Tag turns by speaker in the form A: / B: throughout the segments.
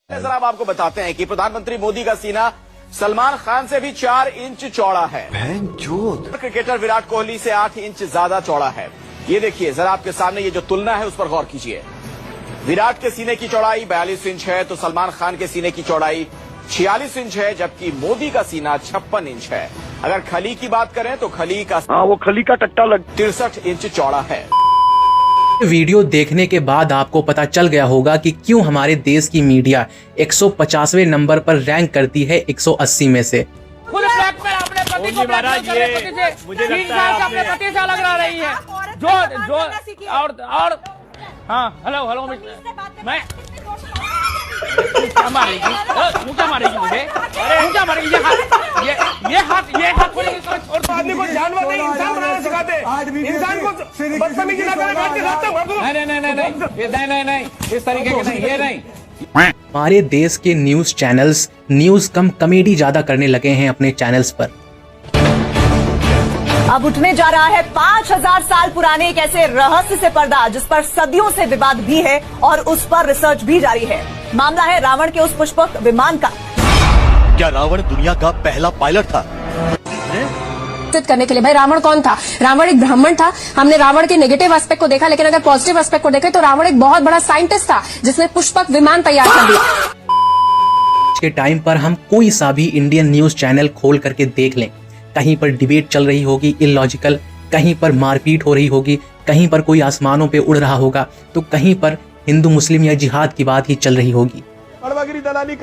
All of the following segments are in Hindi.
A: सर अब आपको बताते हैं कि प्रधानमंत्री मोदी का सीना सलमान खान से भी 4 इंच चौड़ा है। क्रिकेटर विराट कोहली से 8 इंच ज्यादा चौड़ा है। ये देखिए जरा आपके सामने ये जो तुलना है उस पर गौर कीजिए। विराट के सीने की चौड़ाई 42 इंच है तो सलमान खान के सीने की चौड़ाई 46 इंच है, जबकि मोदी का सीना 56 इंच है। अगर खली की बात करें तो खली का
B: वो खली का टट्टा लग
A: 63 इंच चौड़ा है।
C: वीडियो देखने के बाद आपको पता चल गया होगा कि क्यों हमारे देश की मीडिया 150वें नंबर पर रैंक करती है 180 में से।
D: खुद ब्लैक में अपने पति को ब्लैकमेल कर रहे पति से मुझे लगता है अपने पति से अलग रह रही है जो और हाँ हेलो मैं क्या मारेगी तू क्या मारेगी मुझे तू क्या मारेगी ये हाथ और आदमी को जानवर नहीं इंसान बनाना सिखाते इंसान को बदतमीजी ना करे काट के रास्ते मार दो नहीं इस तरीके के नहीं ये नहीं।
C: हमारे देश के न्यूज चैनल्स न्यूज कम कॉमेडी ज्यादा करने लगे हैं अपने चैनल्स पर।
E: अब उठने जा रहा है 5000 साल पुराने एक ऐसे रहस्य से पर्दा जिस पर सदियों से विवाद भी है और उस पर रिसर्च भी जारी है। मामला है रावण के उस पुष्पक विमान का।
F: क्या रावण दुनिया का पहला पायलट था?
G: करने के लिए भाई रावण कौन था? रावण एक ब्राह्मण था। हमने रावण के नेगेटिव एस्पेक्ट को देखा, लेकिन अगर पॉजिटिव एस्पेक्ट को देखें तो रावण एक बहुत बड़ा साइंटिस्ट था जिसने पुष्पक विमान तैयार कर दिया।
C: आज के टाइम पर हम कोई सा भी इंडियन न्यूज चैनल खोल करके देख लें, कहीं पर डिबेट चल रही होगी इलॉजिकल, कहीं पर मारपीट हो रही होगी, कहीं पर कोई आसमानों पे उड़ रहा होगा, तो कहीं पर हिंदू मुस्लिम या जिहाद की बात ही चल रही होगी।
H: दलाली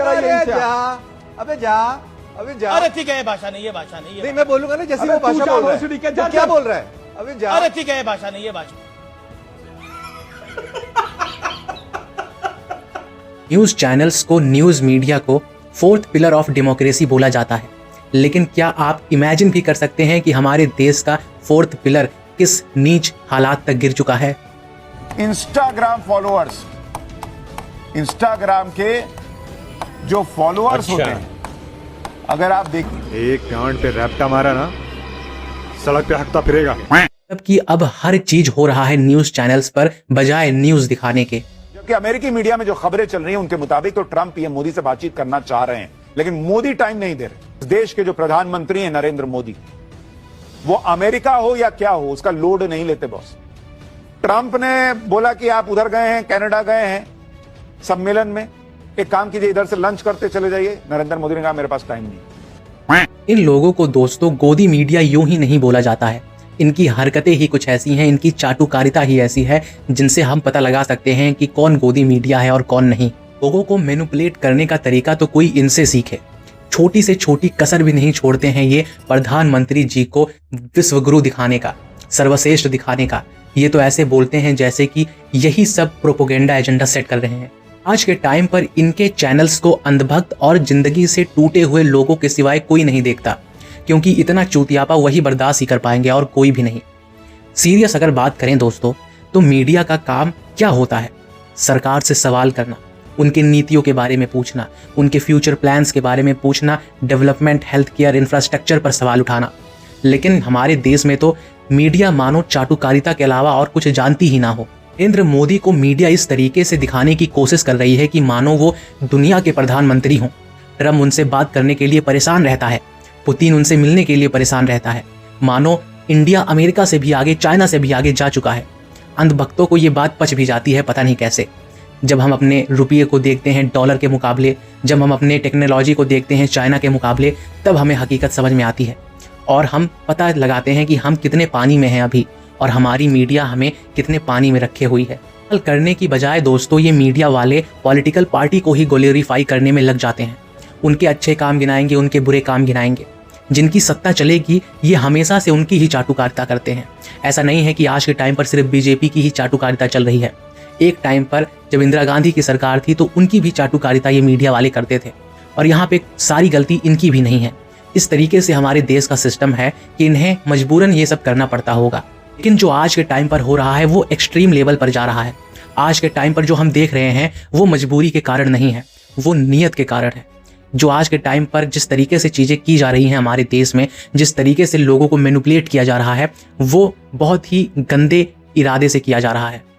H: अबे जा
D: अरे ठीक है ये भाषा नहीं
H: मैं बोलूंगा ना जैसे वो भाषा बोल रहा है क्या बोल रहा है अबे जा।
D: अरे ठीक है ये भाषा नहीं
C: न्यूज चैनल्स को न्यूज मीडिया को 4th पिलर ऑफ डेमोक्रेसी बोला जाता है, लेकिन क्या आप इमेजिन भी कर सकते हैं कि हमारे देश का 4th पिलर किस नीच हालात तक गिर चुका है?
I: इंस्टाग्राम फॉलोअर्स, इंस्टाग्राम के जो फॉलोअर्स होते हैं, अगर आप देख
H: एक गांड पे रैप्टा मारा ना सड़क पे हकता फिरेगा।
C: जबकि अब हर चीज हो रहा है न्यूज चैनल्स पर बजाय न्यूज दिखाने के।
I: जबकि अमेरिकी मीडिया में जो खबरें चल रही हैं उनके मुताबिक तो ट्रंप पीएम मोदी से बातचीत करना चाह रहे हैं, लेकिन मोदी टाइम नहीं दे रहे। इस देश के जो प्रधानमंत्री हैं नरेंद्र मोदी, वो अमेरिका हो या क्या हो उसका लोड नहीं लेते बॉस। ट्रंप ने बोला कि आप उधर गए हैं, कनाडा गए हैं सम्मेलन में, एक काम कीजिए इधर से लंच करते चले जाइए। नरेंद्र मोदी ने कहा मेरे पास टाइम नहीं।
C: इन लोगों को दोस्तों गोदी मीडिया यूं ही नहीं बोला जाता है। इनकी हरकतें ही कुछ ऐसी हैं, इनकी चाटुकारिता ही ऐसी है जिनसे हम पता लगा सकते हैं कि कौन गोदी मीडिया है और कौन नहीं। लोगों को मैनिपुलेट करने का तरीका तो कोई इनसे सीखे। छोटी से छोटी कसर भी नहीं छोड़ते हैं ये प्रधानमंत्री जी को विश्वगुरु दिखाने का, सर्वश्रेष्ठ दिखाने का। ये तो ऐसे बोलते हैं जैसे कि यही सब प्रोपोगेंडा एजेंडा सेट कर रहे हैं। आज के टाइम पर इनके चैनल्स को अंधभक्त और जिंदगी से टूटे हुए लोगों के सिवाय कोई नहीं देखता, क्योंकि इतना चूतियापा वही बर्दाश्त ही कर पाएंगे और कोई भी नहीं। सीरियस अगर बात करें दोस्तों तो मीडिया का काम क्या होता है? सरकार से सवाल करना, उनके नीतियों के बारे में पूछना, उनके फ्यूचर प्लान्स के बारे में पूछना, डेवलपमेंट, हेल्थ केयर, इंफ्रास्ट्रक्चर पर सवाल उठाना। लेकिन हमारे देश में तो मीडिया मानो चाटुकारिता के अलावा और कुछ जानती ही ना हो। नरेंद्र मोदी को मीडिया इस तरीके से दिखाने की कोशिश कर रही है कि मानो वो दुनिया के प्रधानमंत्री हों। ट्रम्प उनसे बात करने के लिए परेशान रहता है, पुतिन उनसे मिलने के लिए परेशान रहता है, मानो इंडिया अमेरिका से भी आगे, चाइना से भी आगे जा चुका है। अंधभक्तों को ये बात पच भी जाती है, पता नहीं कैसे। जब हम अपने रुपये को देखते हैं डॉलर के मुकाबले, जब हम अपने टेक्नोलॉजी को देखते हैं चाइना के मुकाबले, तब हमें हकीकत समझ में आती है और हम पता लगाते हैं कि हम कितने पानी में हैं अभी और हमारी मीडिया हमें कितने पानी में रखे हुई है। करने की बजाय दोस्तों ये मीडिया वाले पॉलिटिकल पार्टी को ही ग्लोरीफाई करने में लग जाते हैं। उनके अच्छे काम गिनाएंगे, उनके बुरे काम गिनाएंगे। जिनकी सत्ता चलेगी ये हमेशा से उनकी ही चाटुकारिता करते हैं। ऐसा नहीं है कि आज के टाइम पर सिर्फ बीजेपी की ही चाटुकारिता चल रही है। एक टाइम पर जब इंदिरा गांधी की सरकार थी तो उनकी भी चाटुकारिता ये मीडिया वाले करते थे और यहाँ पे सारी गलती इनकी भी नहीं है। इस तरीके से हमारे देश का सिस्टम है कि इन्हें मजबूरन ये सब करना पड़ता होगा। लेकिन जो आज के टाइम पर हो रहा है वो एक्सट्रीम लेवल पर जा रहा है। आज के टाइम पर जो हम देख रहे हैं वो मजबूरी के कारण नहीं है, वो नीयत के कारण है। जो आज के टाइम पर जिस तरीके से चीज़ें की जा रही हैं हमारे देश में, जिस तरीके से लोगों को मैनिपुलेट किया जा रहा है, वो बहुत ही गंदे इरादे से किया जा रहा है।